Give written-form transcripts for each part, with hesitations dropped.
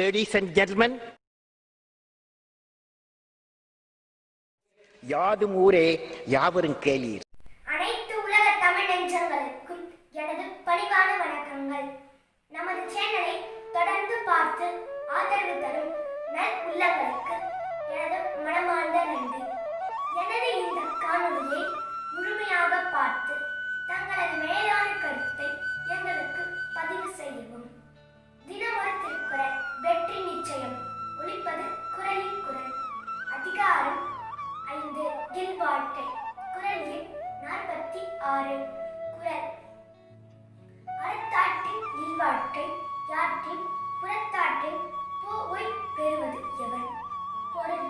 Ladies and gentlemen, யாதும் ஊரே யாவரும் கேளீர். அனைத்து உலக தமிழ் நெஞ்சங்களுக்கும் எனது பணிவான வணக்கங்கள். நமது சேனலை தொடர்ந்து பார்த்து ஆதரவு தரும் நல் உள்ளங்களுக்கு எனது மனமார்ந்த நன்றி. எனது இந்த காணொலியை முழுமையாக பார்த்து தங்களது மேலான கருத்தை எங்களுக்கு பதிவு செய்யவும். தினமொரு திருக்குறள் வெற்றி நிச்சயம். ஒலிப்பது குறளின் குரல். அதிகாரம் 5 இல்வாழ்க்கை. குறள் எண் 46. குறள்: அறத்தாற்றின் இல்வாழ்க்கை யாற்றின் புறத்தாற்றின் போய் பெறுவது எவன். பொருள்: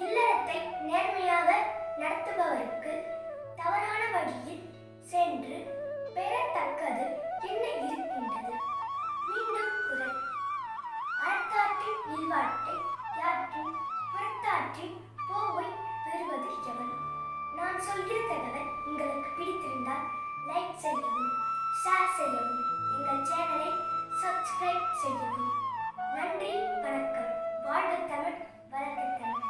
இல்லறத்தை நேர்மையாக நடத்துபவருக்கு தவறான வழியில் சென்று பெறத்தக்கது என்ன இருக்கின்றது. மீண்டும் குறள்: அறத்தாற்றின் இல்வாழ்க்கை யாற்றின் புறத்தாற்றின் போய் பெறுவது எவன். நான் சொல்கிற தகவல் உங்களுக்கு பிடித்திருந்தால் லைக் செய்யவும், ஷேர் செய்யவும், எங்கள் சேனலை சப்ஸ்கிரைப் செய்யவும். நன்றி, வணக்கம். வாழ்க தமிழ், வளர்க தமிழ்.